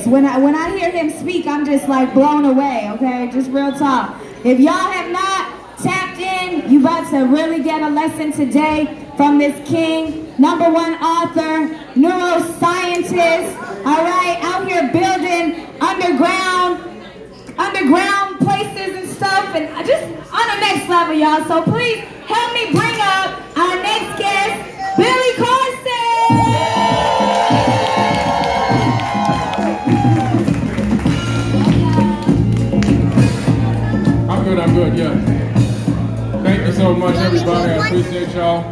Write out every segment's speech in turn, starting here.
genius. When I hear him speak, I'm just like blown away, okay? Just real talk. If y'all have not tapped in, you about to really get a lesson today from this king, #1 author, neuroscientist, all right, out here building underground places and stuff, and just on the next level, y'all. So please help me bring up our next guest, Billy Carson. I'm good, yeah. Thank you so much, everybody. I appreciate y'all.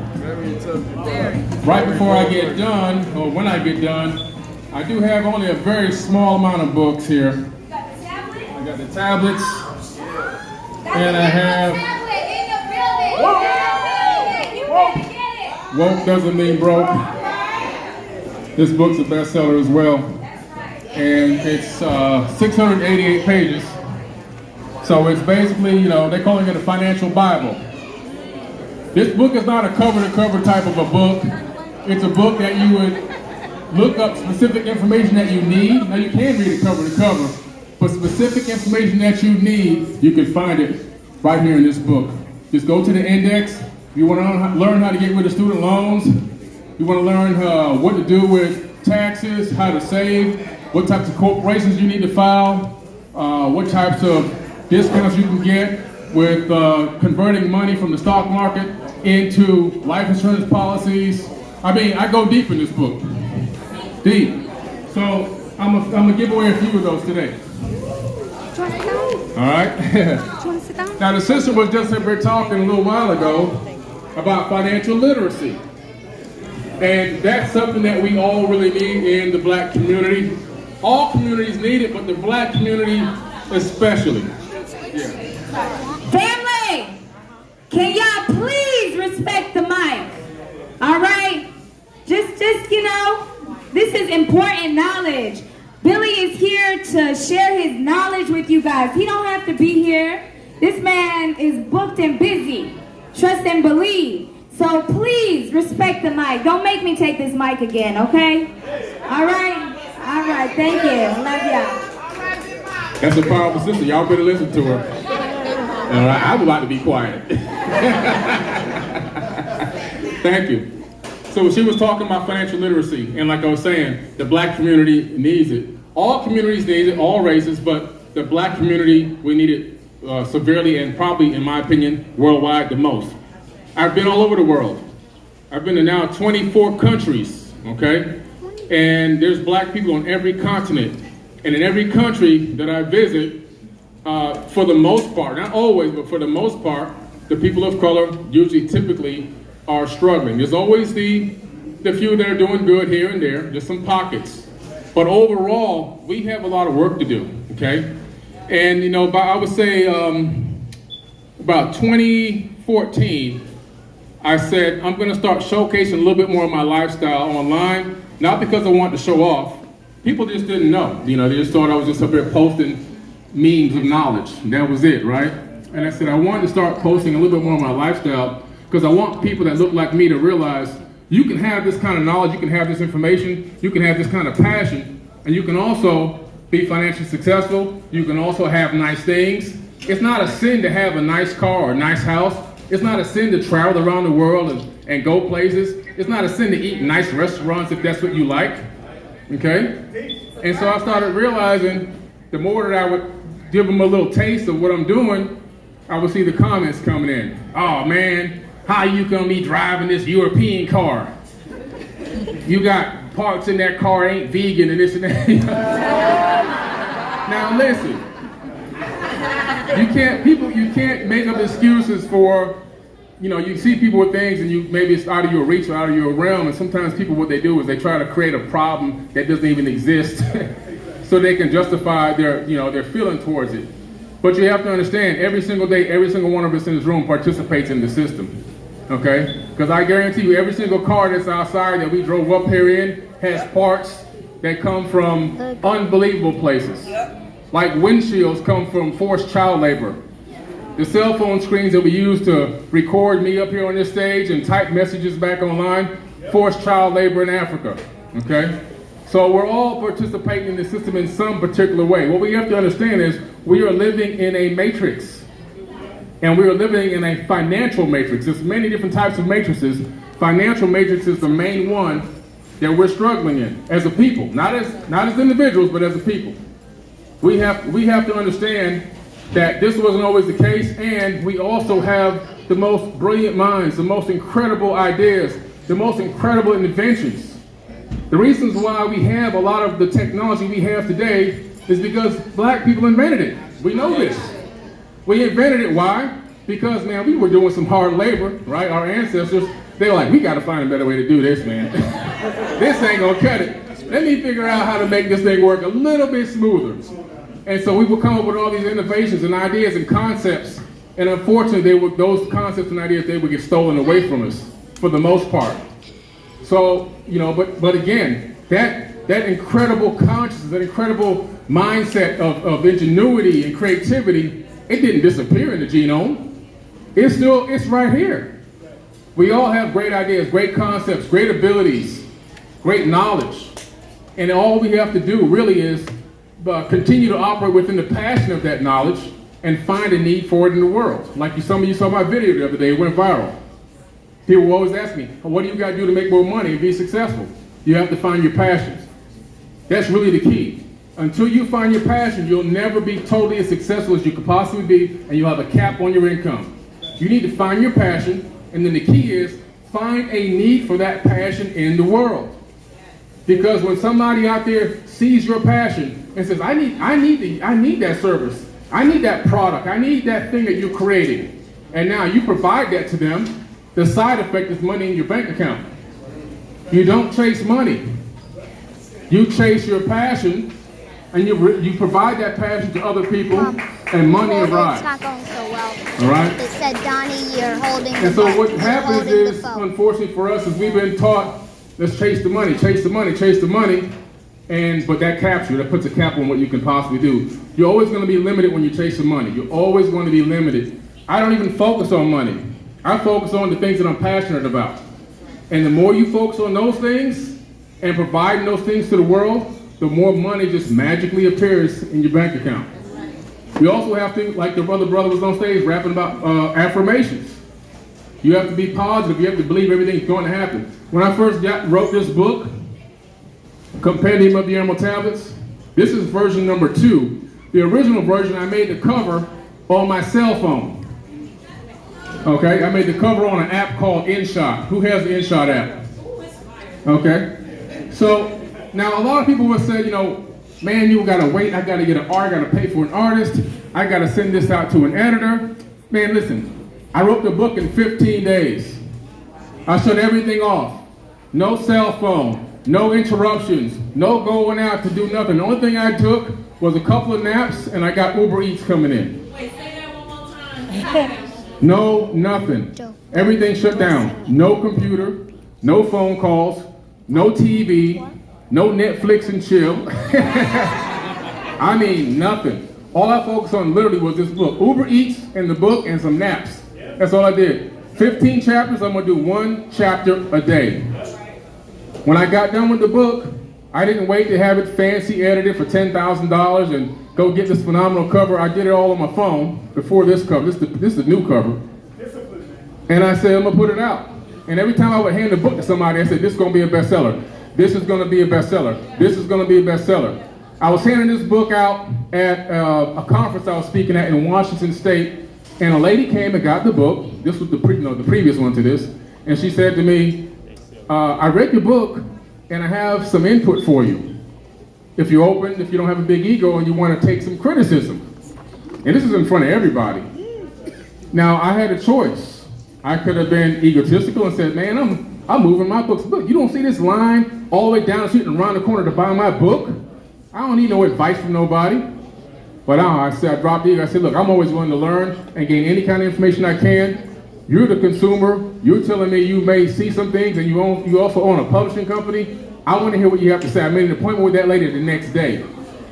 Right before I get done, or when I get done, I do have only a very small amount of books here. I got the tablets, and I have woke doesn't mean broke. This book's a bestseller as well, and it's 688 pages. So it's basically, they're calling it a financial Bible. This book is not a cover-to-cover type of a book. It's a book that you would look up specific information that you need. Now you can read it cover-to-cover, but specific information that you need, you can find it right here in this book. Just go to the index. You want to learn how to get rid of student loans. You want to learn what to do with taxes, how to save, what types of corporations you need to file, what types of discounts you can get with converting money from the stock market into life insurance policies. I mean, I go deep in this book. Deep. So I'm gonna give away a few of those today. All right. Now the sister was just up here talking a little while ago about financial literacy. And that's something that we all really need in the black community. All communities need it, but the black community especially. Yeah. Family, can y'all please respect the mic? All right? Just, this is important knowledge. Billy is here to share his knowledge with you guys. He don't have to be here. This man is booked and busy. Trust and believe. So please respect the mic. Don't make me take this mic again, okay? All right? All right, thank you. Love y'all. That's a powerful sister. Y'all better listen to her. All right, I'm about to be quiet. Thank you. So she was talking about financial literacy, and like I was saying, the black community needs it. All communities need it, all races, but the black community, we need it severely, and probably, in my opinion, worldwide the most. I've been all over the world. I've been to now 24 countries, okay? And there's black people on every continent. And in every country that I visit, for the most part, not always, but for the most part, the people of color usually typically are struggling. There's always the few that are doing good here and there, just some pockets. But overall, we have a lot of work to do, okay? And I would say about 2014, I said, I'm gonna start showcasing a little bit more of my lifestyle online, not because I wanted to show off. People just didn't know, they just thought I was just up here posting memes of knowledge, and that was it, right? And I said I wanted to start posting a little bit more of my lifestyle because I want people that look like me to realize you can have this kind of knowledge, you can have this information, you can have this kind of passion, and you can also be financially successful, you can also have nice things. It's not a sin to have a nice car or a nice house. It's not a sin to travel around the world and go places. It's not a sin to eat nice restaurants if that's what you like. Okay? And so I started realizing the more that I would give them a little taste of what I'm doing, I would see the comments coming in. Oh man, how you gonna be driving this European car? You got parts in that car ain't vegan and this and that. Now listen, you can't make up excuses for, you see people with things and maybe it's out of your reach or out of your realm, and sometimes people, what they do is they try to create a problem that doesn't even exist so they can justify their feeling towards it. But you have to understand, every single day, every single one of us in this room participates in the system, okay? Because I guarantee you, every single car that's outside that we drove up here in has parts that come from unbelievable places. Like windshields come from forced child labor. The cell phone screens that we use to record me up here on this stage and type messages back online, forced child labor in Africa, okay? So we're all participating in the system in some particular way. What we have to understand is we are living in a matrix. And we are living in a financial matrix. There's many different types of matrices. Financial matrix is the main one that we're struggling in as a people. Not as individuals, but as a people. We have to understand that this wasn't always the case, and we also have the most brilliant minds, the most incredible ideas, the most incredible inventions. The reasons why we have a lot of the technology we have today is because black people invented it. We know this. We invented it. Why? Because, man, we were doing some hard labor, right? Our ancestors, they were like, we got to find a better way to do this, man. This ain't going to cut it. Let me figure out how to make this thing work a little bit smoother. And so we would come up with all these innovations and ideas and concepts. And unfortunately, those concepts and ideas, they would get stolen away from us for the most part. So, but again, that incredible consciousness, that incredible mindset of ingenuity and creativity, it didn't disappear in the genome. It's right here. We all have great ideas, great concepts, great abilities, great knowledge. And all we have to do really is continue to operate within the passion of that knowledge and find a need for it in the world. Like some of you saw my video the other day, it went viral. People will always ask me, what do you got to do to make more money and be successful? You have to find your passions. That's really the key. Until you find your passion, you'll never be totally as successful as you could possibly be, and you'll have a cap on your income. You need to find your passion, and then the key is find a need for that passion in the world. Because when somebody out there sees your passion and says, I need that service, I need that product, I need that thing that you're creating, and now you provide that to them, the side effect is money in your bank account. You don't chase money. You chase your passion, and you provide that passion to other people, and money arrives. It's not going so well. All right? It said, Donnie, you're holding and the so phone. what happens is, unfortunately for us, is we've been taught, let's chase the money, chase the money, chase the money, but that caps you. That puts a cap on what you can possibly do. You're always going to be limited when you're chasing money. You're always going to be limited. I don't even focus on money. I focus on the things that I'm passionate about. And the more you focus on those things and providing those things to the world, the more money just magically appears in your bank account. You also have to, like the other brother was on stage rapping about affirmations. You have to be positive. You have to believe everything's going to happen. When I first wrote this book, Compendium of the Emerald Tablets, this is version number 2. The original version, I made the cover on my cell phone. Okay, I made the cover on an app called InShot. Who has the InShot app? Okay, so now a lot of people will say, man, you gotta wait, I gotta get an art, I gotta pay for an artist, I gotta send this out to an editor. Man, listen, I wrote the book in 15 days. I shut everything off. No cell phone, no interruptions, no going out to do nothing. The only thing I took was a couple of naps, and I got Uber Eats coming in. Wait, say that one more time. No, nothing. Everything shut down. No computer, no phone calls, no TV, no Netflix and chill. I mean, nothing. All I focused on literally was this book. Uber Eats and the book and some naps. That's all I did. 15 chapters, I'm gonna do 1 chapter a day. When I got done with the book, I didn't wait to have it fancy edited for $10,000 and go get this phenomenal cover. I did it all on my phone before this cover. This is the new cover. And I said, I'm gonna put it out. And every time I would hand the book to somebody, I said, this is gonna be a bestseller. This is gonna be a bestseller. This is gonna be a bestseller. I was handing this book out at a conference I was speaking at in Washington State, and a lady came and got the book. This was the previous one to this. And she said to me, I read your book, and I have some input for you. If you're open, if you don't have a big ego and you want to take some criticism. And this is in front of everybody. Now, I had a choice. I could have been egotistical and said, man, I'm moving my books. Look, you don't see this line all the way down the street and around the corner to buy my book? I don't need no advice from nobody. But I dropped the ego. I said, look, I'm always willing to learn and gain any kind of information I can. You're the consumer. You're telling me you may see some things, and you also own a publishing company. I want to hear what you have to say. I made an appointment with that lady the next day.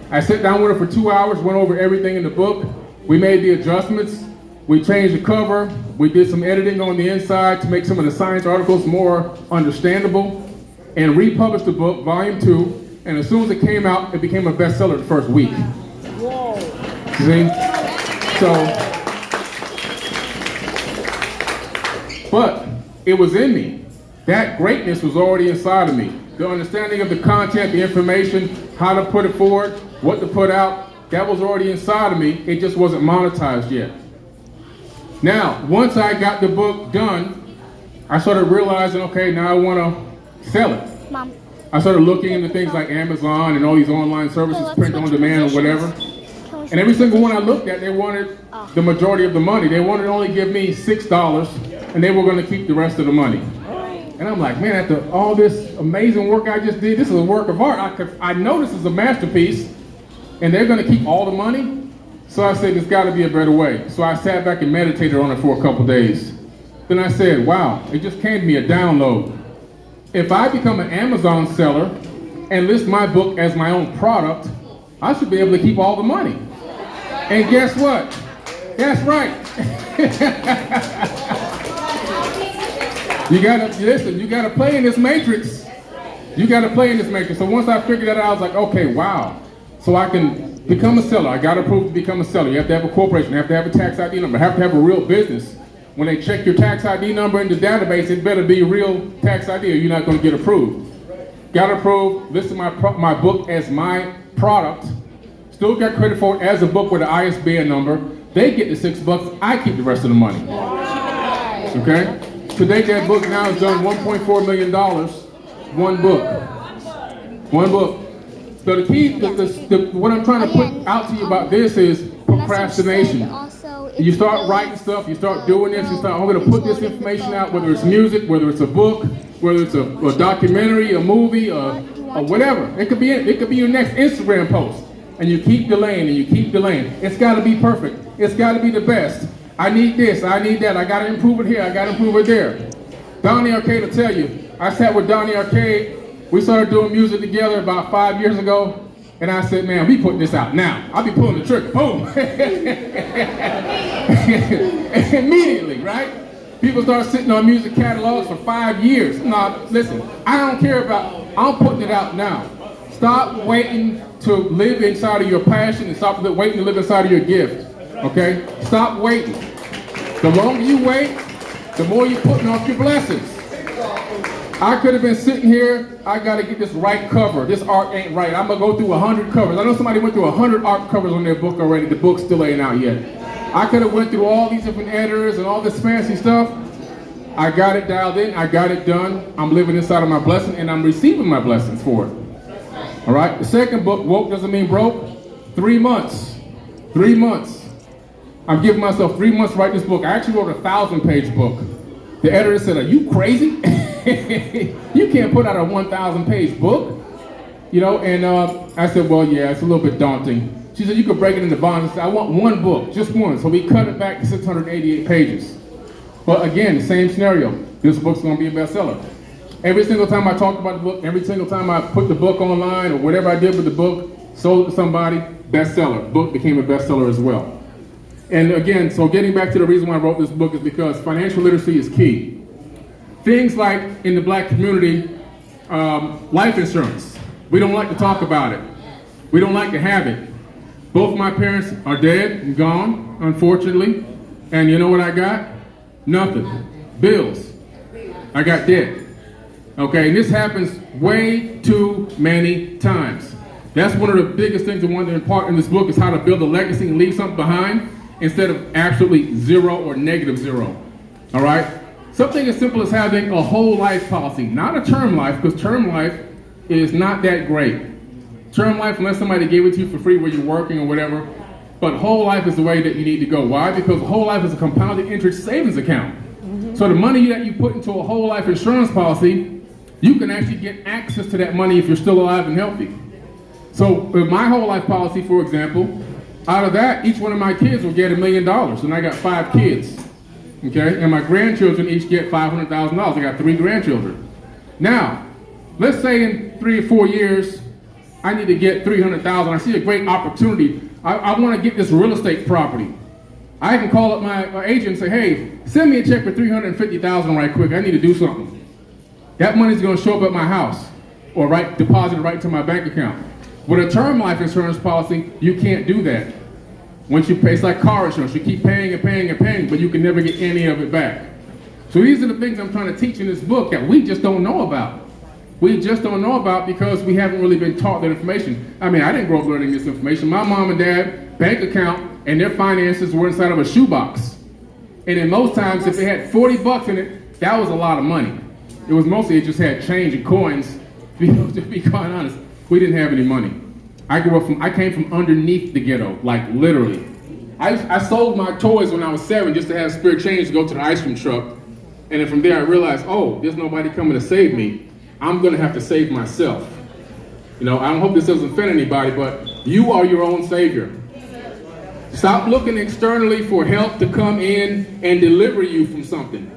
I sat down with her for 2 hours, went over everything in the book. We made the adjustments. We changed the cover. We did some editing on the inside to make some of the science articles more understandable, and republished the book, volume 2, and as soon as it came out, it became a bestseller the first week. Whoa. See? So, but it was in me. That greatness was already inside of me. The understanding of the content, the information, how to put it forward, what to put out, that was already inside of me. It just wasn't monetized yet. Now, once I got the book done, I started realizing, okay, now I want to sell it. Mom. I started looking into things like Amazon and all these online services, print on demand or whatever. And every single one I looked at, they wanted the majority of the money. They wanted to only give me $6, and they were going to keep the rest of the money. And I'm like, man, after all this amazing work I just did, this is a work of art. I know this is a masterpiece, and they're going to keep all the money? So I said, there's got to be a better way. So I sat back and meditated on it for a couple days. Then I said, wow, it just came to me, a download. If I become an Amazon seller and list my book as my own product, I should be able to keep all the money. And guess what? That's right. You gotta play in this matrix. You gotta play in this matrix. So once I figured that out, I was like, okay, wow. So I can become a seller. I got approved to become a seller. You have to have a corporation. You have to have a tax ID number. You have to have a real business. When they check your tax ID number in the database, it better be a real tax ID or you're not going to get approved. Got approved, listed my book as my product. Still got credit for it as a book with an ISBN number. They get the $6. I keep the rest of the money. Okay? Today that book now has done $1.4 million. One book. One book. So the key, what I'm trying to put out to you about this is procrastination. You start writing stuff, you start doing this, you start, I'm going to put this information out, whether it's music, whether it's a book, whether it's a documentary, a movie, or whatever. It could be your next Instagram post. And you keep delaying and you keep delaying. It's got to be perfect. It's got to be the best. I need this, I need that, I got to improve it here, I got to improve it there. Donnie Arcade will tell you, I sat with Donnie Arcade, we started doing music together about 5 years ago, and I said, man, we putting this out now. I'll be pulling the trigger, boom. Immediately, right? People start sitting on music catalogs for 5 years. No, listen, I don't care about, I'm putting it out now. Stop waiting to live inside of your passion and stop waiting to live inside of your gift, okay? Stop waiting. The longer you wait, the more you're putting off your blessings. I could have been sitting here, I got to get this right cover. This art ain't right. I'm going to go through 100 covers. I know somebody went through 100 art covers on their book already. The book still ain't out yet. I could have went through all these different editors and all this fancy stuff. I got it dialed in. I got it done. I'm living inside of my blessing, and I'm receiving my blessings for it. All right? The second book, Woke Doesn't Mean Broke, 3 months. 3 months. I'm giving myself 3 months to write this book. I actually wrote a 1,000-page book. The editor said, are you crazy? You can't put out a 1,000-page book. You know, and I said, well, yeah, it's a little bit daunting. She said, you could break it into bonds. I said, I want one book, just one. So we cut it back to 688 pages. But again, the same scenario. This book's going to be a bestseller. Every single time I talked about the book, every single time I put the book online or whatever I did with the book, sold it to somebody, bestseller. Book became a bestseller as well. And again, so getting back to the reason why I wrote this book is because financial literacy is key. Things like in the black community, life insurance. We don't like to talk about it. We don't like to have it. Both my parents are dead and gone, unfortunately. And you know what I got? Nothing. Bills. I got debt. Okay, and this happens way too many times. That's one of the biggest things I want to impart in this book is how to build a legacy and leave something behind instead of absolutely zero or negative zero. All right? Something as simple as having a whole life policy, not a term life, because term life is not that great. Term life, unless somebody gave it to you for free where you're working or whatever, but whole life is the way that you need to go. Why? Because whole life is a compounded interest savings account. So the money that you put into a whole life insurance policy, you can actually get access to that money if you're still alive and healthy. So with my whole life policy, for example, out of that, each one of my kids will get $1 million, and I got 5 kids. Okay, and my grandchildren each get $500,000. I got 3 grandchildren. Now, let's say in 3 or 4 years, I need to get $300,000. I see a great opportunity. I want to get this real estate property. I can call up my agent and say, hey, send me a check for $350,000 right quick. I need to do something. That money's going to show up at my house. or deposited right to my bank account. With a term life insurance policy, you can't do that. Once you pay, it's like car insurance. You keep paying and paying and paying, but you can never get any of it back. So these are the things I'm trying to teach in this book that we just don't know about. We just don't know about because we haven't really been taught that information. I mean, I didn't grow up learning this information. My mom and dad, bank account, and their finances were inside of a shoebox. And in most times, if it had 40 bucks in it, that was a lot of money. It was mostly, it just had change and coins. To be quite honest, we didn't have any money. I came from underneath the ghetto, like literally. I sold my toys when I was 7 just to have spare change to go to the ice cream truck. And then from there I realized, oh, there's nobody coming to save me. I'm gonna have to save myself. You know, I don't hope this doesn't offend anybody, but you are your own savior. Stop looking externally for help to come in and deliver you from something.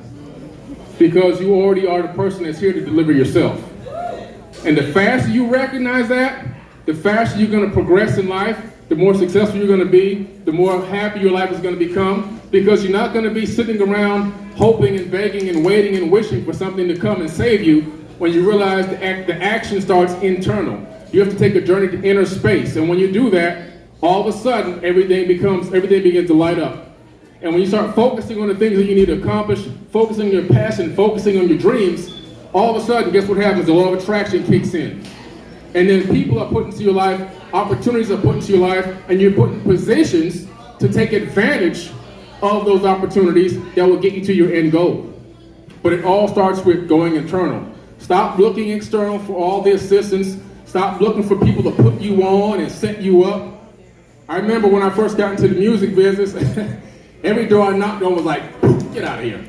Because you already are the person that's here to deliver yourself. And the faster you recognize that, the faster you're gonna progress in life, the more successful you're gonna be, the more happy your life is gonna become, because you're not gonna be sitting around hoping and begging and waiting and wishing for something to come and save you when you realize the action starts internal. You have to take a journey to inner space, and when you do that, all of a sudden, everything begins to light up. And when you start focusing on the things that you need to accomplish, focusing on your passion, focusing on your dreams, all of a sudden, guess what happens? The law of attraction kicks in. And then people are put into your life, opportunities are put into your life, and you're put in positions to take advantage of those opportunities that will get you to your end goal. But it all starts with going internal. Stop looking external for all the assistance. Stop looking for people to put you on and set you up. I remember when I first got into the music business, every door I knocked on was like, get out of here.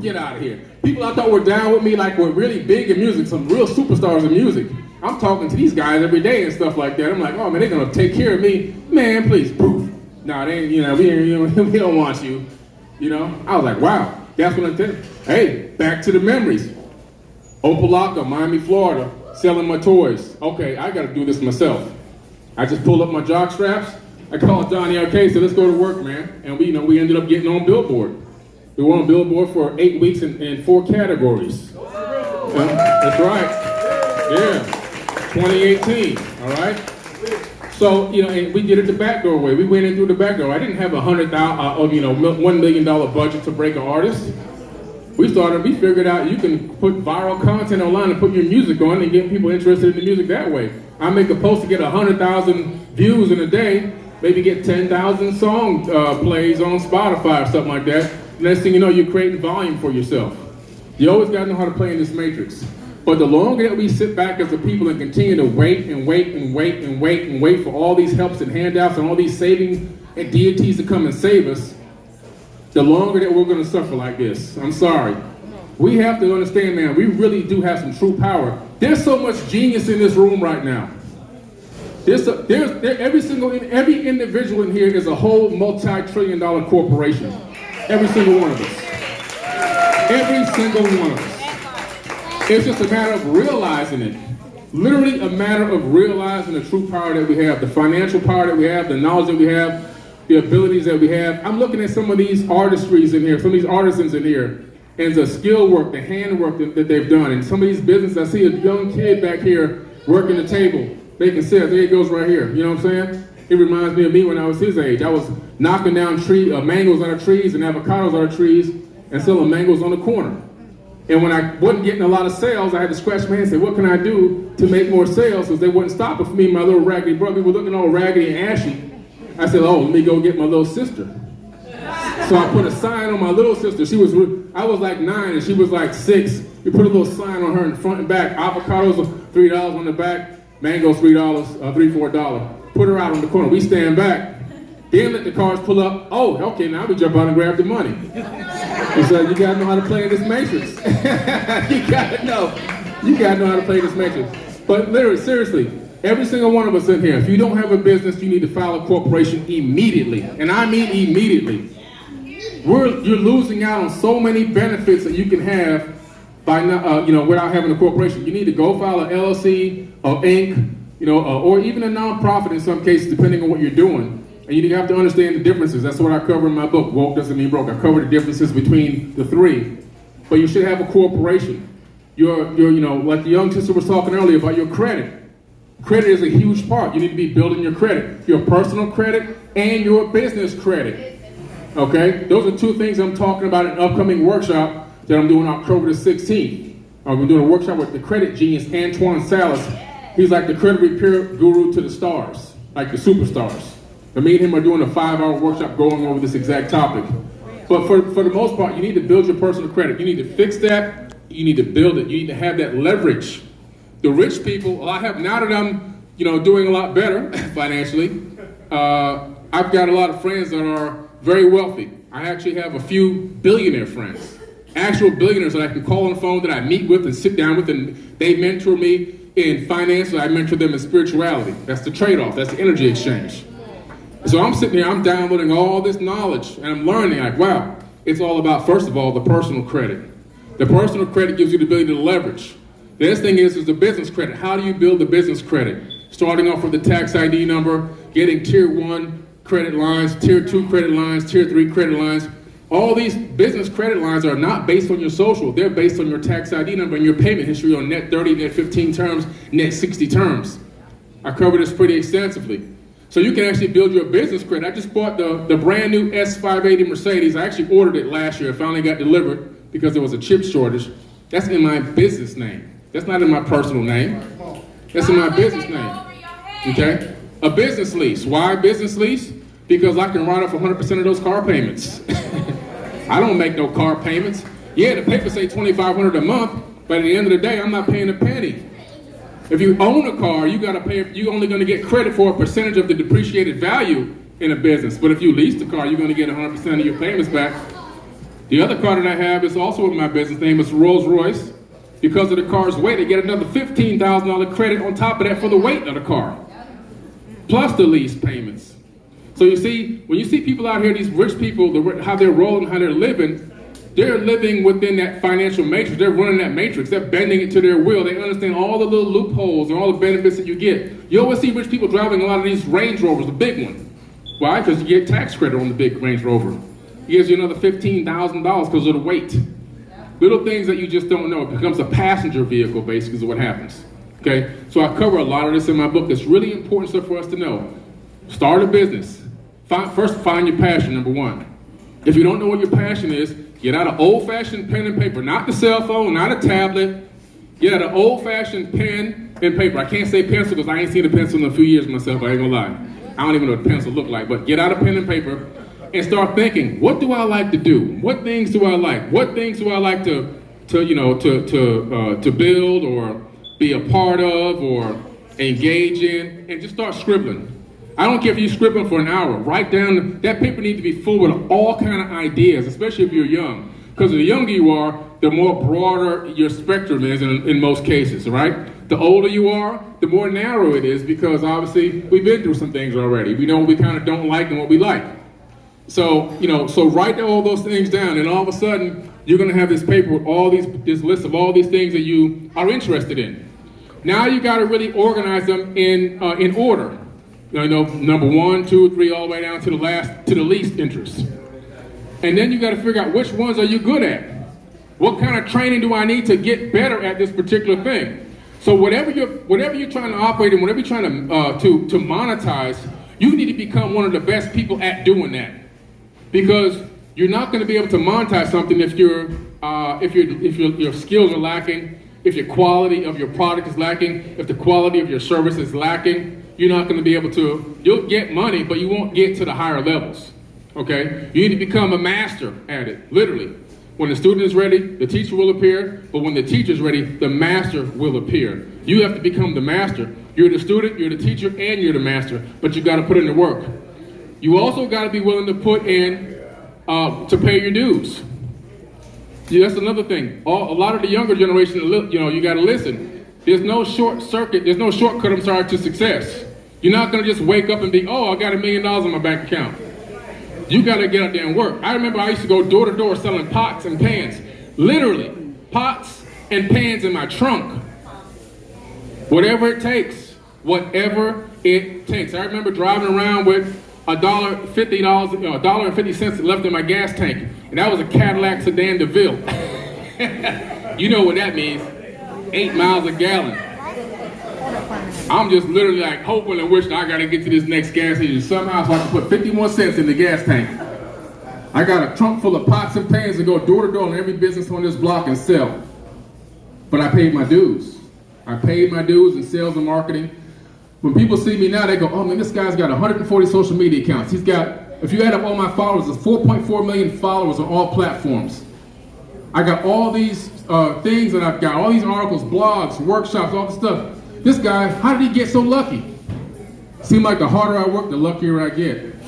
Get out of here. People I thought were down with me, like were really big in music, some real superstars in music. I'm talking to these guys every day and stuff like that. I'm like, oh man, they're gonna take care of me. Man, please, poof. Nah, they ain't, we don't want you. You know? I was like, wow, that's what I'm telling you. Hey, back to the memories. Opelika, Miami, Florida, selling my toys. Okay, I gotta do this myself. I just pulled up my jock straps. I called Donnie, okay, so let's go to work, man. And we ended up getting on Billboard. We were on Billboard for 8 weeks in 4 categories. That's right. Yeah. 2018. All right. So and we did it the back door way. We went in through the back door. I didn't have $1 million budget to break an artist. We figured out you can put viral content online and put your music on and get people interested in the music that way. I make a post to get 100,000 views in a day, maybe get 10,000 song plays on Spotify or something like that. Next thing you know, you're creating volume for yourself. You always got to know how to play in this matrix. But the longer that we sit back as a people and continue to wait and wait and wait and wait and wait for all these helps and handouts and all these saving and deities to come and save us, the longer that we're going to suffer like this. I'm sorry. We have to understand, man, we really do have some true power. There's so much genius in this room right now. Every individual in here is a whole multi-trillion-dollar corporation. Every single one of us. Every single one of us. It's just a matter of realizing it. Literally a matter of realizing the true power that we have, the financial power that we have, the knowledge that we have, the abilities that we have. I'm looking at some of these artistries in here, some of these artisans in here, and the skill work, the handwork that they've done. And some of these businesses, I see a young kid back here working the table. They can sell, there it goes right here. You know what I'm saying? It reminds me of me when I was his age. I was knocking down mangoes out of trees and avocados out of trees and selling mangoes on the corner. And when I wasn't getting a lot of sales, I had to scratch my head and say, what can I do to make more sales? Because they wouldn't stop it for me and my little raggedy brother. We were looking all raggedy and ashy. I said, oh, let me go get my little sister. So I put a sign on my little sister. I was like 9 and she was like 6. We put a little sign on her in front and back. Avocados are $3 on the back. Mangoes $3, $4. Put her out on the corner. We stand back. Then let the cars pull up. Oh, okay, now we jump out and grab the money. He said, you gotta know how to play in this matrix. You gotta know how to play in this matrix. But literally, seriously, every single one of us in here, if you don't have a business, you need to file a corporation immediately. And I mean immediately. You're losing out on so many benefits that you can have by without having a corporation. You need to go file an LLC or Inc., or even a nonprofit in some cases, depending on what you're doing. And you have to understand the differences. That's what I cover in my book, Woke Doesn't Mean Broke. I cover the differences between the three. But you should have a corporation. like the young sister was talking earlier about your credit. Credit is a huge part. You need to be building your credit, your personal credit and your business credit. Okay? Those are two things I'm talking about in an upcoming workshop that I'm doing October the 16th. We're doing a workshop with the credit genius, Antoine Salas. He's like the credit repair guru to the stars, like the superstars. So me and him are doing a 5-hour workshop going over this exact topic. But for the most part, you need to build your personal credit. You need to fix that. You need to build it. You need to have that leverage. The rich people, well, I have, now that I'm, doing a lot better financially, I've got a lot of friends that are very wealthy. I actually have a few billionaire friends, actual billionaires that I can call on the phone, that I meet with and sit down with, and they mentor me in finance, and I mentor them in spirituality. That's the trade-off. That's the energy exchange. So I'm sitting here, I'm downloading all this knowledge, and I'm learning, like, wow, it's all about, first of all, the personal credit. The personal credit gives you the ability to leverage. The next thing is the business credit. How do you build the business credit? Starting off with the tax ID number, getting tier 1 credit lines, tier 2 credit lines, tier 3 credit lines. All these business credit lines are not based on your social. They're based on your tax ID number and your payment history on net 30, net 15 terms, net 60 terms. I covered this pretty extensively. So you can actually build your business credit. I just bought the brand new S580 Mercedes. I actually ordered it last year. It finally got delivered because there was a chip shortage. That's in my business name. That's not in my personal name. That's in my business name. Okay? A business lease. Why business lease? Because I can write off 100% of those car payments. I don't make no car payments. Yeah, the papers say $2,500 a month, but at the end of the day, I'm not paying a penny. If you own a car, you gotta pay. You're only gonna get credit for a percentage of the depreciated value in a business. But if you lease the car, you're gonna get 100% of your payments back. The other car that I have is also in my business name. It's Rolls Royce. Because of the car's weight, I get another $15,000 credit on top of that for the weight of the car, plus the lease payments. So you see, when you see people out here, these rich people, how they're rolling, how they're living within that financial matrix. They're running that matrix. They're bending it to their will. They understand all the little loopholes and all the benefits that you get. You always see rich people driving a lot of these Range Rovers, the big one. Why? Because you get tax credit on the big Range Rover. It gives you another $15,000 because of the weight. Little things that you just don't know. It becomes a passenger vehicle, basically, is what happens. Okay? So I cover a lot of this in my book. It's really important stuff for us to know. Start a business. First, find your passion, number one. If you don't know what your passion is, get out an old-fashioned pen and paper. Not the cell phone, not a tablet. Get out an old-fashioned pen and paper. I can't say pencil because I ain't seen a pencil in a few years myself. I ain't gonna lie. I don't even know what a pencil look like. But get out a pen and paper and start thinking, what do I like to do? What things do I like? What things do I like to build or be a part of or engage in? And just start scribbling. I don't care if you're scribbling for an hour. Write down, that paper needs to be full with all kind of ideas, especially if you're young. Because the younger you are, the more broader your spectrum is in most cases, right? The older you are, the more narrow it is because obviously we've been through some things already. We know what we kind of don't like and what we like. So, so write all those things down, and all of a sudden, you're going to have this paper with this list of all these things that you are interested in. Now you got to really organize them in order. Number 1, 2, 3, all the way down to the least interest. And then you got to figure out which ones are you good at. What kind of training do I need to get better at this particular thing? So whatever you're trying to operate in, whatever you're trying to monetize, you need to become one of the best people at doing that. Because you're not going to be able to monetize something if your skills are lacking, if your quality of your product is lacking, if the quality of your service is lacking. You're not going to be able to. You'll get money, but you won't get to the higher levels. Okay? You need to become a master at it, literally. When the student is ready, the teacher will appear, but when the teacher is ready, the master will appear. You have to become the master. You're the student, you're the teacher, and you're the master, but you got to put in the work. You also got to be willing to put in to pay your dues. Yeah, that's another thing. A lot of the younger generation, you got to listen. There's no shortcut, to success. You're not going to just wake up and be, I got $1 million in my bank account. You got to get out there and work. I remember I used to go door to door selling pots and pans. Literally, pots and pans in my trunk. Whatever it takes. Whatever it takes. I remember driving around with $1.50 left in my gas tank. And that was a Cadillac Sedan DeVille. You know what that means. 8 miles a gallon. I'm just literally like hoping and wishing I gotta get to this next gas station somehow so I can put 50 more cents in the gas tank. I got a trunk full of pots and pans to go door to door in every business on this block and sell. But I paid my dues. I paid my dues in sales and marketing. When people see me now, they go, oh man, this guy's got 140 social media accounts. He's got, if you add up all my followers, there's 4.4 million followers on all platforms. I got all these things that I've got, all these articles, blogs, workshops, all this stuff. This guy, how did he get so lucky? Seems like the harder I work, the luckier I get.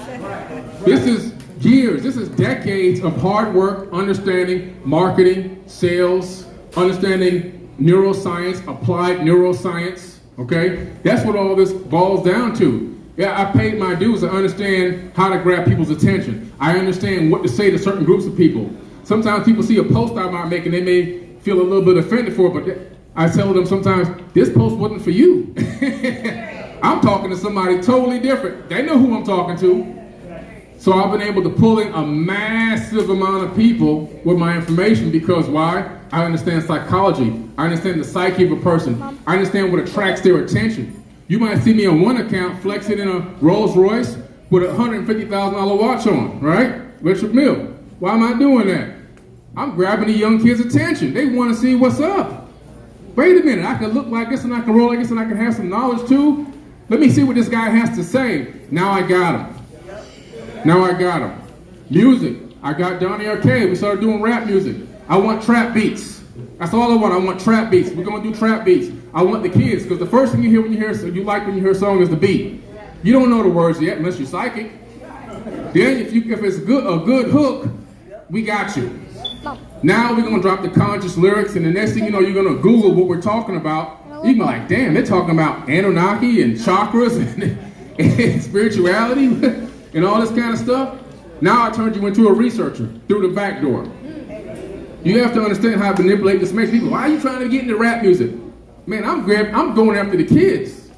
This is years, this is decades of hard work, understanding marketing, sales, understanding neuroscience, applied neuroscience, okay? That's what all this boils down to. Yeah, I paid my dues. I understand how to grab people's attention. I understand what to say to certain groups of people. Sometimes people see a post I might make and they may feel a little bit offended for it, but I tell them sometimes, this post wasn't for you. I'm talking to somebody totally different. They know who I'm talking to. So I've been able to pull in a massive amount of people with my information because why? I understand psychology. I understand the psyche of a person. I understand what attracts their attention. You might see me on one account flexing in a Rolls Royce with a $150,000 watch on, right? Richard Mille. Why am I doing that? I'm grabbing the young kids' attention. They want to see what's up. Wait a minute, I can look like this and I can roll like this and I can have some knowledge too. Let me see what this guy has to say. Now I got him. Now I got him. Music. I got Donnie Arcade. We started doing rap music. I want trap beats. That's all I want. I want trap beats. We're going to do trap beats. I want the kids, because the first thing you hear when you hear a song is the beat. You don't know the words yet unless you're psychic. Then if it's a good hook, we got you. Now we're going to drop the conscious lyrics, and the next thing you know, you're going to Google what we're talking about. You're going to be like, damn, they're talking about Anunnaki and chakras and spirituality and all this kind of stuff. Now I turned you into a researcher through the back door. You have to understand how to manipulate this makes people. Why are you trying to get into rap music? Man, I'm going after the kids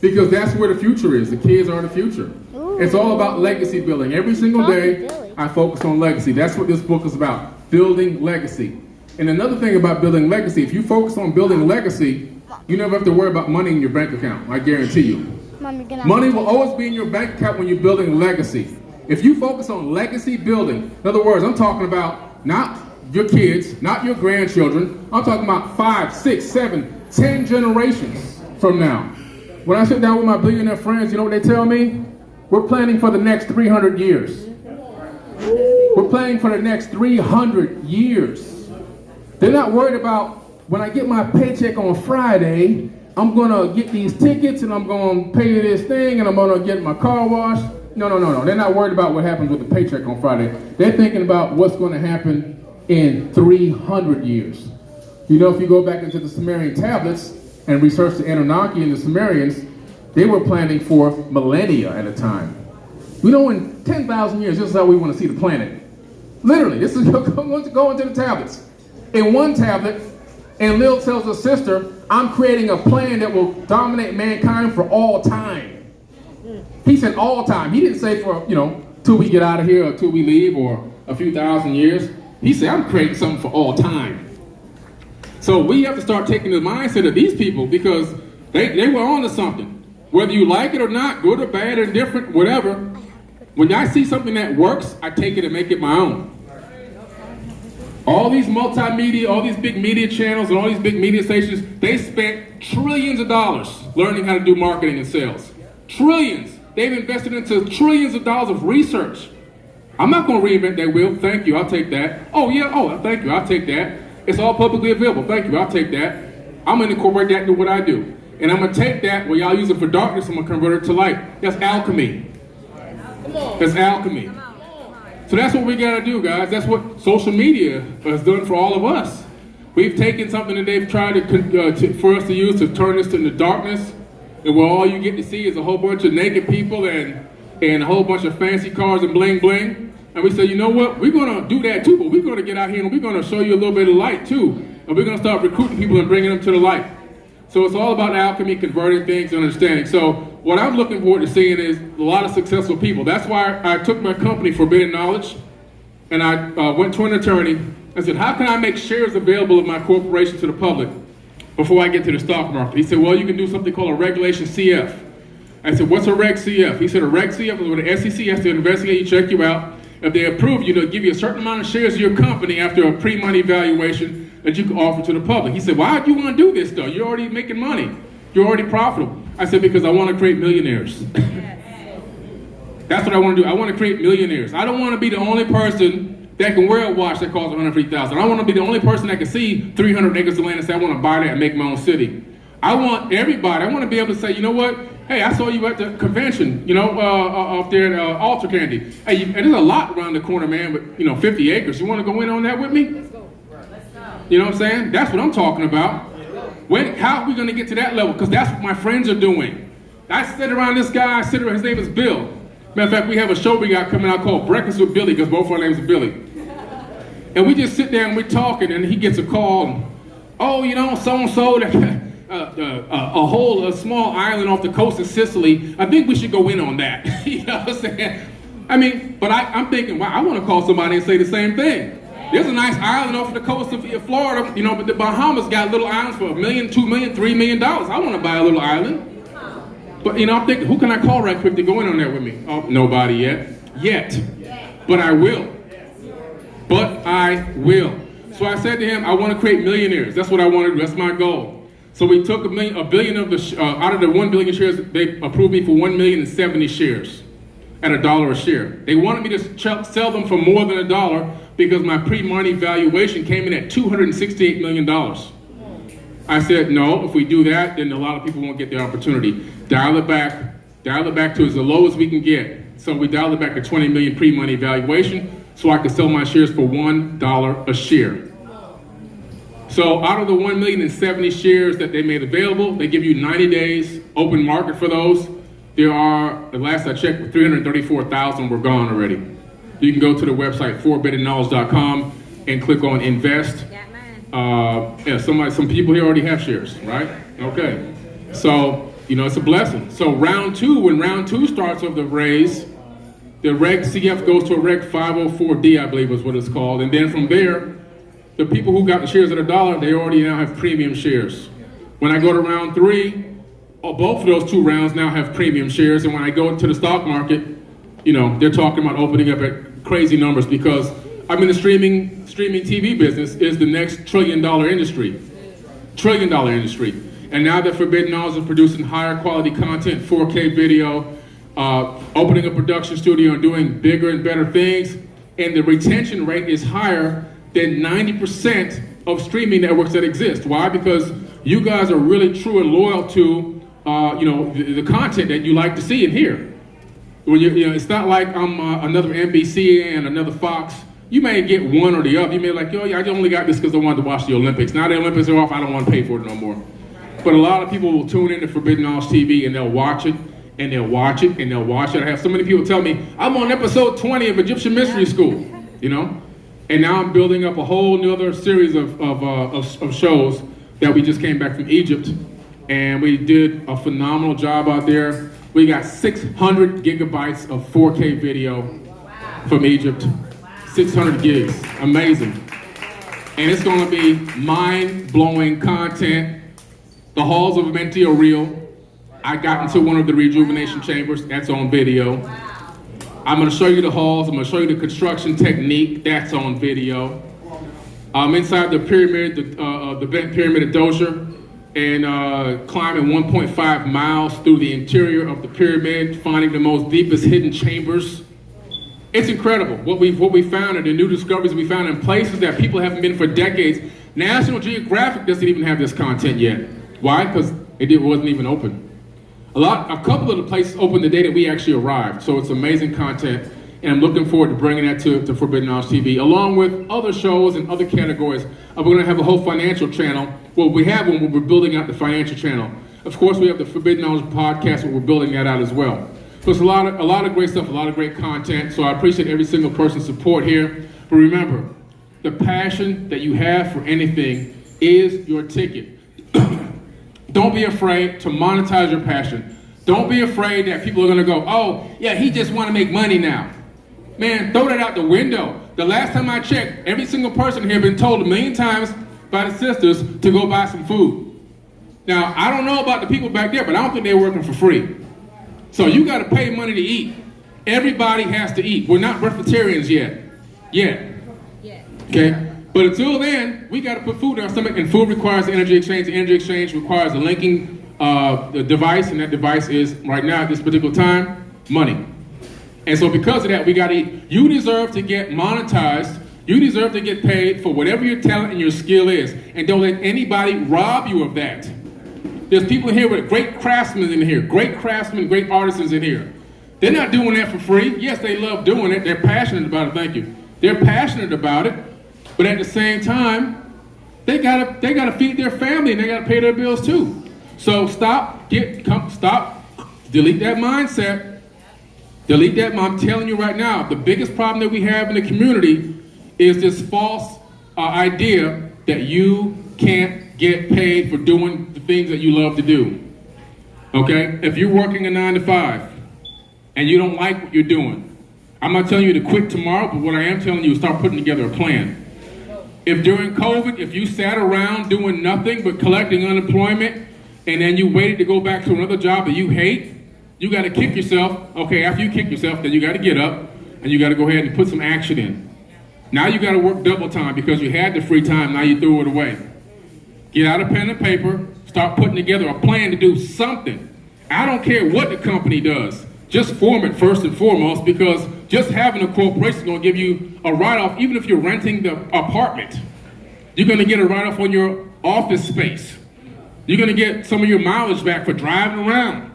because that's where the future is. The kids are the future. It's all about legacy building. Every single day, I focus on legacy. That's what this book is about, building legacy. And another thing about building legacy, if you focus on building legacy, you never have to worry about money in your bank account, I guarantee you. Money will always be in your bank account when you're building legacy. If you focus on legacy building, in other words, I'm talking about not your kids, not your grandchildren, I'm talking about 5, 6, 7, 10 generations from now. When I sit down with my billionaire friends, you know what they tell me? We're planning for the next 300 years. We're planning for the next 300 years. They're not worried about when I get my paycheck on Friday, I'm going to get these tickets and I'm going to pay this thing and I'm going to get my car washed. No. They're not worried about what happens with the paycheck on Friday. They're thinking about what's going to happen in 300 years. You know, if you go back into the Sumerian tablets and research the Anunnaki and the Sumerians, they were planning for millennia at a time. We know in 10,000 years, this is how we want to see the planet. Literally, this is go into the tablets. In one tablet, Enlil tells his sister, I'm creating a plan that will dominate mankind for all time. He said all time. He didn't say for, till we get out of here or till we leave or a few thousand years. He said, I'm creating something for all time. So we have to start taking the mindset of these people because they were on to something. Whether you like it or not, good or bad or indifferent, whatever, when I see something that works, I take it and make it my own. All these multimedia, all these big media channels and all these big media stations, they spent trillions of dollars learning how to do marketing and sales. Trillions. They've invested into trillions of dollars of research. I'm not going to reinvent that wheel. Thank you. I'll take that. Thank you. I'll take that. It's all publicly available. Thank you. I'll take that. I'm going to incorporate that into what I do. And I'm going to take that, what y'all use it for darkness, I'm going to convert it to light. That's alchemy. That's alchemy. So that's what we got to do, guys. That's what social media has done for all of us. We've taken something that they've tried for us to use to turn us into darkness, and where all you get to see is a whole bunch of naked people and a whole bunch of fancy cars and bling bling. And we say, you know what? We're going to do that too, but we're going to get out here and we're going to show you a little bit of light too. And we're going to start recruiting people and bringing them to the light. So it's all about alchemy, converting things, and understanding. So what I'm looking forward to seeing is a lot of successful people. That's why I took my company, Forbidden Knowledge, and I went to an attorney and said, how can I make shares available of my corporation to the public? before I get to the stock market. He said, well, you can do something called a regulation CF. I said, what's a reg CF? He said, a reg CF is where the SEC has to investigate you, check you out. If they approve you, they'll give you a certain amount of shares of your company after a pre-money valuation that you can offer to the public. He said, why do you want to do this though? You're already making money. You're already profitable. I said, because I want to create millionaires. That's what I want to do. I want to create millionaires. I don't want to be the only person that can wear a watch that costs $150,000. I want to be the only person that can see 300 acres of land and say, I want to buy that and make my own city. I want everybody. I want to be able to say, you know what? Hey, I saw you at the convention, up there at Alter Candy. Hey, and there's a lot around the corner, man, but 50 acres. You want to go in on that with me? Let's go. You know what I'm saying? That's what I'm talking about. How are we going to get to that level? Because that's what my friends are doing. I sit around this guy. His name is Bill. Matter of fact, we have a show we got coming out called Breakfast with Billy, because both our names are Billy. And we just sit there and we're talking, and he gets a call. So-and-so, a small island off the coast of Sicily. I think we should go in on that. You know what I'm saying? I mean, but I'm thinking, wow, I want to call somebody and say the same thing. There's a nice island off the coast of Florida, but the Bahamas got little islands for $1 million, $2 million, $3 million. I want to buy a little island. But, I'm thinking, who can I call right quick to go in on that with me? Oh, nobody yet. But I will. So I said to him, I want to create millionaires. That's what I want to do. That's my goal. So we took a billion out of the 1 billion shares, they approved me for 1,070,000 shares at $1 a share. They wanted me to sell them for more than $1 because my pre-money valuation came in at $268 million. I said, no, if we do that, then a lot of people won't get the opportunity. Dial it back to as low as we can get. So we dialed it back to 20 million pre-money valuation so I could sell my shares for $1 a share. So out of the 1,070,000 shares that they made available, they give you 90 days open market for those. There are, the last I checked, 334,000 were gone already. You can go to the website forbiddenknowledge.com and click on invest. Some people here already have shares, right? Okay. So, it's a blessing. So when round two starts of the raise, the Reg CF goes to a Reg 504D, I believe is what it's called. And then from there, the people who got the shares at $1, they already now have premium shares. When I go to round three, both of those two rounds now have premium shares. And when I go to the stock market, they're talking about opening up at crazy numbers because the streaming TV business is the next trillion-dollar industry. Trillion-dollar industry. And now that Forbidden Knowledge is producing higher quality content, 4K video, opening a production studio and doing bigger and better things, and the retention rate is higher than 90% of streaming networks that exist. Why? Because you guys are really true and loyal to the content that you like to see and hear. When it's not like I'm another NBC and another Fox. You may get one or the other. You may be like, I only got this because I wanted to watch the Olympics. Now the Olympics are off, I don't want to pay for it no more. But a lot of people will tune into Forbidden Knowledge TV and they'll watch it, and they'll watch it, and they'll watch it. I have so many people tell me, I'm on episode 20 of Egyptian Mystery School, And now I'm building up a whole new other series of shows that we just came back from Egypt. And we did a phenomenal job out there. We got 600 gigabytes of 4K video from Egypt. 600 gigs, amazing. And it's gonna be mind-blowing content. The halls of Amenti are real. I got into one of the rejuvenation chambers, that's on video. I'm gonna show you the halls, I'm gonna show you the construction technique, that's on video. I'm inside the pyramid, the bent pyramid of Dozier, and climbing 1.5 miles through the interior of the pyramid, finding the most deepest hidden chambers. It's incredible what we found and the new discoveries we found in places that people haven't been for decades. National Geographic doesn't even have this content yet. Why? Because it wasn't even open. A couple of the places opened the day that we actually arrived. So it's amazing content, and I'm looking forward to bringing that to Forbidden Knowledge TV, along with other shows and other categories. We're going to have a whole financial channel. Well, we have one where we're building out the financial channel. Of course, we have the Forbidden Knowledge podcast where we're building that out as well. So it's a lot of great stuff, a lot of great content. So I appreciate every single person's support here. But remember, the passion that you have for anything is your ticket. Don't be afraid to monetize your passion. Don't be afraid that people are gonna go, oh, yeah, he just wanna make money now. Man, throw that out the window. The last time I checked, every single person here been told 1 million times by the sisters to go buy some food. Now, I don't know about the people back there, but I don't think they're working for free. So you got to pay money to eat. Everybody has to eat. We're not breatharians yet. Okay? But until then, we got to put food in our stomach, and food requires energy exchange. The energy exchange requires a linking the device, and that device is, right now at this particular time, money. And so because of that, we got to eat. You deserve to get monetized. You deserve to get paid for whatever your talent and your skill is. And don't let anybody rob you of that. There's people in here with great craftsmen in here, great craftsmen, great artisans in here. They're not doing that for free. Yes, they love doing it. They're passionate about it. Thank you. They're passionate about it. But at the same time, they gotta feed their family and they gotta pay their bills too. So stop, delete that mindset. Delete that. I'm telling you right now, the biggest problem that we have in the community is this false idea that you can't get paid for doing the things that you love to do. Okay? If you're working a 9 to 5 and you don't like what you're doing, I'm not telling you to quit tomorrow, but what I am telling you is start putting together a plan. If during COVID, if you sat around doing nothing but collecting unemployment and then you waited to go back to another job that you hate, you got to kick yourself. Okay, after you kick yourself, then you got to get up and you got to go ahead and put some action in. Now you got to work double time because you had the free time, now you threw it away. Get out a pen and paper, start putting together a plan to do something. I don't care what the company does. Just form it first and foremost, because just having a corporation is going to give you a write-off. Even if you're renting the apartment, you're going to get a write-off on your office space. You're going to get some of your mileage back for driving around.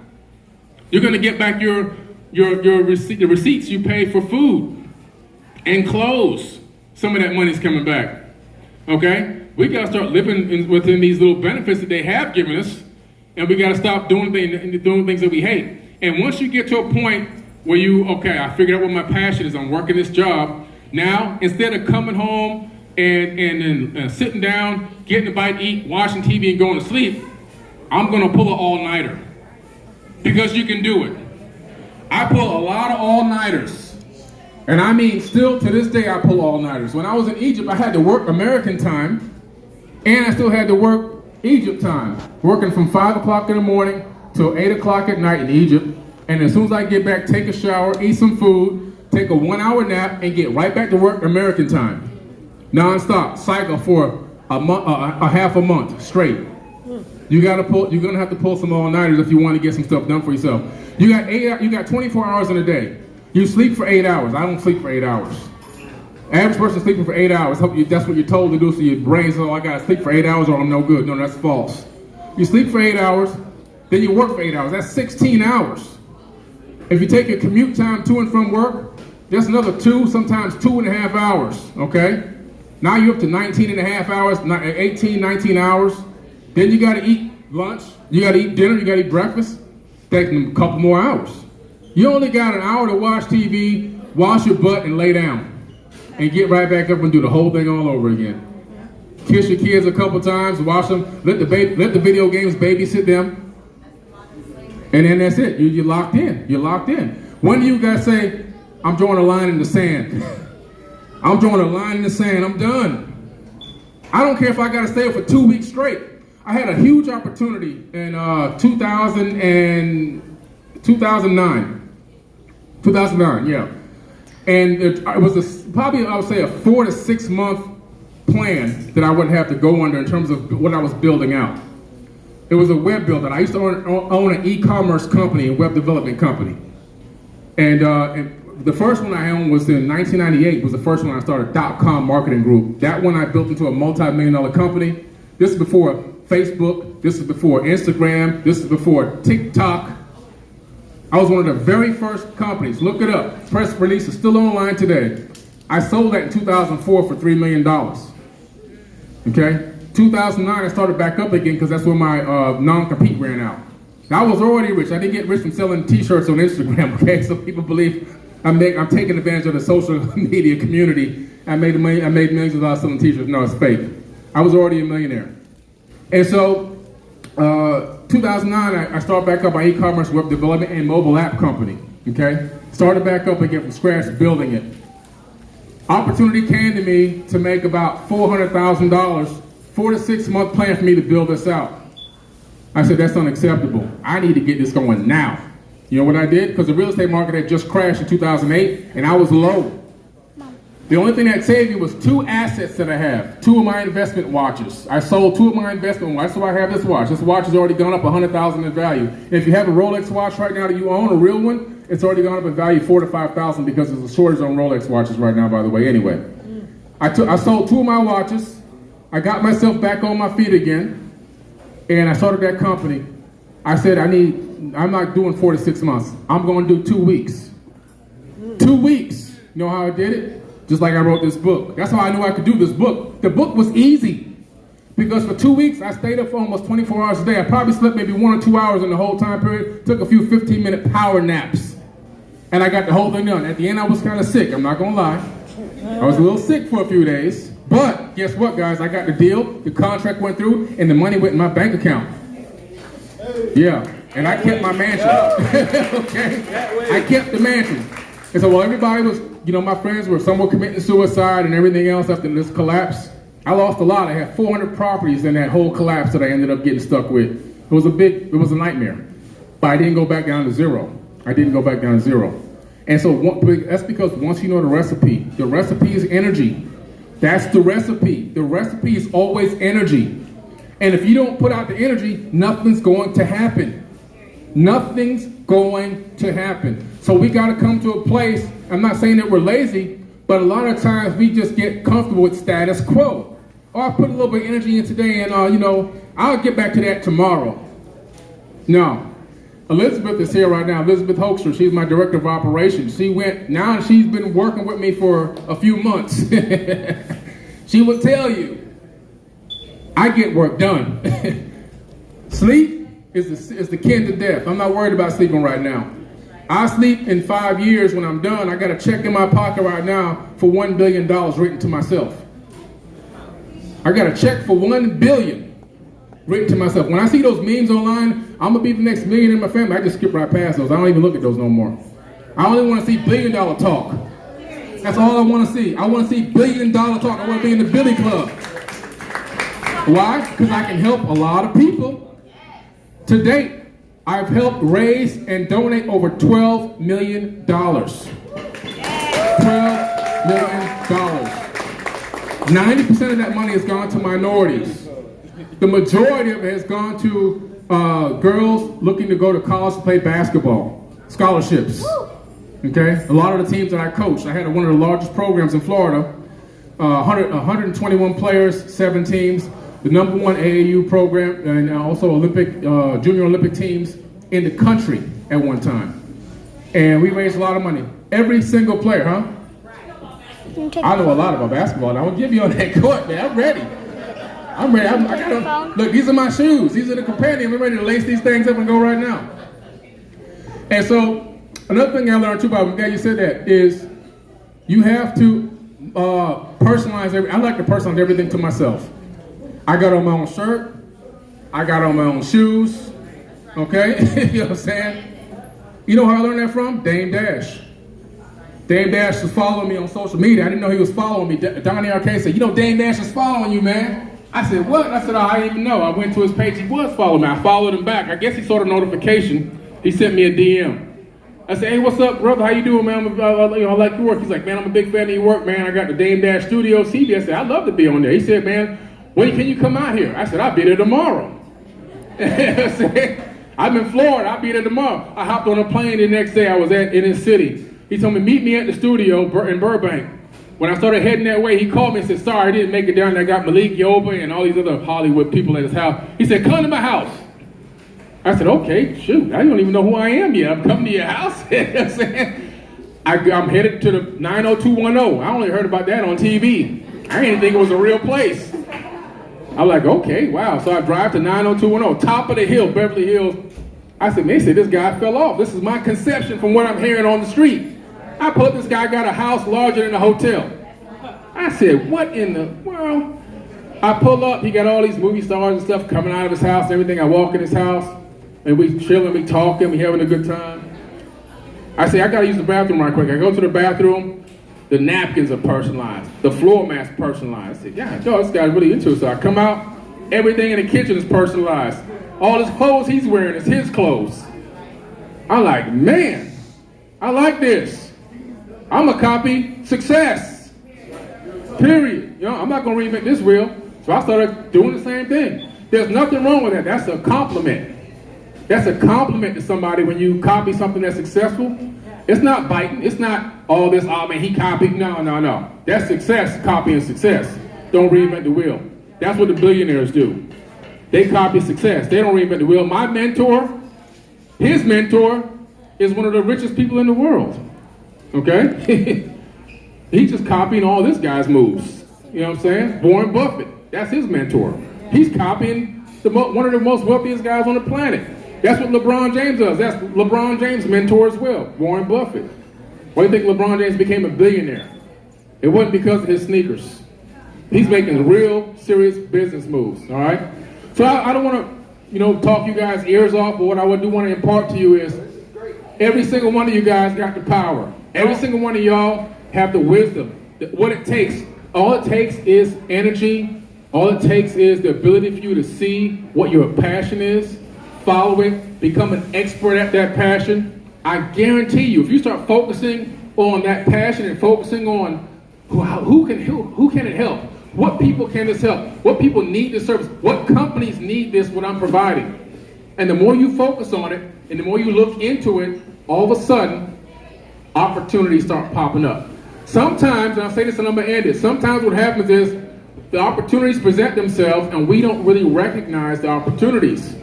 You're going to get back the receipts you paid for food and clothes. Some of that money's coming back. Okay? We got to start living within these little benefits that they have given us, and we got to stop doing things that we hate. And once you get to a point where I figured out what my passion is, I'm working this job. Now, instead of coming home and sitting down, getting a bite to eat, watching TV and going to sleep, I'm going to pull an all-nighter. Because you can do it. I pull a lot of all-nighters. And I mean, still to this day, I pull all-nighters. When I was in Egypt, I had to work American time, and I still had to work Egypt time. Working from 5 o'clock in the morning till 8 o'clock at night in Egypt, and as soon as I get back, take a shower, eat some food, take a 1-hour nap, and get right back to work American time. Non-stop, cycle for a half a month straight. You're gonna have to pull some all-nighters if you want to get some stuff done for yourself. You got 24 hours in a day. You sleep for 8 hours. I don't sleep for 8 hours. Average person sleeping for 8 hours. That's what you're told to do, so your brain says, oh, I gotta sleep for 8 hours or I'm no good. No, that's false. You sleep for 8 hours, then you work for 8 hours. That's 16 hours. If you take your commute time to and from work, that's another 2, sometimes 2.5 hours, okay? Now you're up to 19 and a half hours, 18, 19 hours. Then you gotta eat lunch, you gotta eat dinner, you gotta eat breakfast. Taking a couple more hours. You only got an hour to watch TV, wash your butt, and lay down. And get right back up and do the whole thing all over again. Kiss your kids a couple times, watch them, let the video games babysit them. And then that's it. You're locked in. You're locked in. When do you guys say, I'm drawing a line in the sand? I'm drawing a line in the sand. I'm done. I don't care if I got to stay for 2 weeks straight. I had a huge opportunity in 2009. 2009, yeah. And it was probably, I would say, a 4 to 6 month plan that I wouldn't have to go under in terms of what I was building out. It was a web builder. I used to own an e-commerce company, a web development company. And the first one I owned was in 1998, was the first one I started, .com marketing group. That one I built into a multi-million-dollar company. This is before Facebook, this is before Instagram, this is before TikTok. I was one of the very first companies. Look it up. Press release is still online today. I sold that in 2004 for $3 million. Okay? 2009, I started back up again because that's when my non-compete ran out. I was already rich. I didn't get rich from selling t-shirts on Instagram, okay? So people believe I'm taking advantage of the social media community. I made millions of dollars selling t-shirts. No, it's fake. I was already a millionaire. And so, 2009, I started back up my e-commerce web development and mobile app company, okay? Started back up again from scratch, building it. Opportunity came to me to make about $400,000, 4 to 6 month plan for me to build this out. I said, that's unacceptable. I need to get this going now. You know what I did? Because the real estate market had just crashed in 2008, and I was low. The only thing that saved me was 2 assets that I have. 2 of my investment watches. I sold 2 of my investment watches, so I have this watch. This watch has already gone up $100,000 in value. And if you have a Rolex watch right now that you own, a real one, it's already gone up in value $4,000 to $5,000 because there's a shortage on Rolex watches right now, by the way. Anyway, I sold 2 of my watches. I got myself back on my feet again, and I started that company. I said, I'm not doing 4 to 6 months. I'm going to do 2 weeks. 2 weeks. You know how I did it? Just like I wrote this book. That's how I knew I could do this book. The book was easy because for 2 weeks, I stayed up for almost 24 hours a day. I probably slept maybe 1 or 2 hours in the whole time period, took a few 15-minute power naps, and I got the whole thing done. At the end, I was kind of sick. I'm not going to lie. I was a little sick for a few days, but guess what, guys? I got the deal, the contract went through, and the money went in my bank account. Yeah, and I kept my mansion. Okay? I kept the mansion. And so while everybody was, my friends some were committing suicide and everything else after this collapse, I lost a lot. I had 400 properties in that whole collapse that I ended up getting stuck with. It was a nightmare. But I didn't go back down to zero. And so that's because once you know the recipe is energy. That's the recipe. The recipe is always energy. And if you don't put out the energy, nothing's going to happen. Nothing's going to happen. So we got to come to a place, I'm not saying that we're lazy, but a lot of times we just get comfortable with status quo. Oh, I put a little bit of energy in today and, I'll get back to that tomorrow. No. Elizabeth is here right now. Elizabeth Hoekstra, she's my director of operations. She's been working with me for a few months. She will tell you, I get work done. Sleep is the kin to death. I'm not worried about sleeping right now. I sleep in 5 years when I'm done. I got a check in my pocket right now for $1 billion written to myself. I got a check for $1 billion written to myself. When I see those memes online, I'm going to be the next millionaire in my family. I just skip right past those. I don't even look at those no more. I only want to see $1 billion talk. That's all I want to see. I want to see $1 billion talk. I want to be in the Billy Club. Why? Because I can help a lot of people. To date, I've helped raise and donate over $12 million. $12 million. 90% of that money has gone to minorities. The majority of it has gone to girls looking to go to college to play basketball. Scholarships. Okay? A lot of the teams that I coached, I had one of the largest programs in Florida. 121 players, 7 teams. The #1 AAU program, and also junior Olympic teams in the country at one time. And we raised a lot of money. Every single player, huh? I know a lot about basketball. And I will give you on that court, man. I'm ready. Look, these are my shoes. These are the companions. I'm ready to lace these things up and go right now. And so, another thing I learned too, Bob, I'm glad you said that, is you have to personalize I like to personalize everything to myself. I got on my own shirt. I got on my own shoes. Okay? You know what I'm saying? You know how I learned that from? Dame Dash. Dame Dash was following me on social media. I didn't know he was following me. Donnie Arcade said, Dame Dash is following you, man. I said, what? I said, I didn't even know. I went to his page. He was following me. I followed him back. I guess he saw the notification. He sent me a DM. I said, hey, what's up, brother? How you doing, man? I like your work. He's like, man, I'm a big fan of your work, man. I got the Dame Dash Studio CD. I said, I'd love to be on there. He said, man, when can you come out here? I said, I'll be there tomorrow. I said, I'm in Florida. I'll be there tomorrow. I hopped on a plane the next day. I was in his city. He told me, meet me at the studio in Burbank. When I started heading that way, he called me and said, sorry, I didn't make it down there. I got Malik Yoba and all these other Hollywood people at his house. He said, come to my house. I said, okay, shoot, I don't even know who I am yet. I'm coming to your house. I'm headed to the 90210. I only heard about that on TV. I didn't think it was a real place. I'm like, okay, wow. So I drive to 90210, top of the hill, Beverly Hills. I said, man, this guy fell off. This is my conception from what I'm hearing on the street. I pull up, this guy got a house larger than a hotel. I said, what in the world? I pull up, he got all these movie stars and stuff coming out of his house and everything. I walk in his house, and we chilling, we talking, we having a good time. I say, I gotta use the bathroom right quick. I go to the bathroom, the napkins are personalized, the floor mats personalized. I said, yeah, this guy's really into it. So I come out, everything in the kitchen is personalized. All his clothes he's wearing is his clothes. I'm like, man, I like this. I'm a copy success. Period. You know, I'm not going to reinvent this wheel. So I started doing the same thing. There's nothing wrong with that. That's a compliment. That's a compliment to somebody when you copy something that's successful. It's not biting. It's not all this, oh man, he copied. No. That's success, copying success. Don't reinvent the wheel. That's what the billionaires do. They copy success. They don't reinvent the wheel. My mentor, his mentor, is one of the richest people in the world. Okay? He's just copying all this guy's moves. You know what I'm saying? Warren Buffett. That's his mentor. He's copying one of the most wealthiest guys on the planet. That's what LeBron James does. That's LeBron James' mentor as well, Warren Buffett. Why do you think LeBron James became a billionaire? It wasn't because of his sneakers. He's making real, serious business moves, all right? So I don't want to, talk you guys' ears off, but what I do want to impart to you is every single one of you guys got the power. Every single one of y'all have the wisdom. What it takes, all it takes is energy. All it takes is the ability for you to see what your passion is, follow it, become an expert at that passion. I guarantee you, if you start focusing on that passion and focusing on who can it help, what people can this help, what people need this service, what companies need this, what I'm providing. And the more you focus on it and the more you look into it, all of a sudden, opportunities start popping up. Sometimes, and I'll say this and I'm going to end it, sometimes what happens is the opportunities present themselves and we don't really recognize the opportunities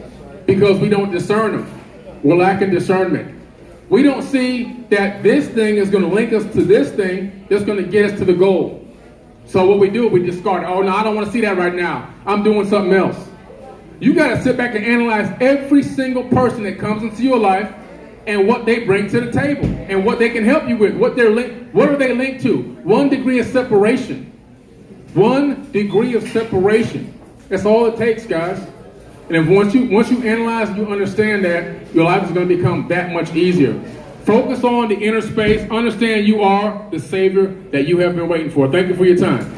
because we don't discern them. We're lacking discernment. We don't see that this thing is going to link us to this thing that's going to get us to the goal. So what we do, we discard it. Oh, no, I don't want to see that right now. I'm doing something else. You got to sit back and analyze every single person that comes into your life and what they bring to the table and what they can help you with. What are they linked to? 1 degree of separation. 1 degree of separation. That's all it takes, guys. And if once you analyze and you understand that, your life is going to become that much easier. Focus on the inner space. Understand you are the savior that you have been waiting for. Thank you for your time.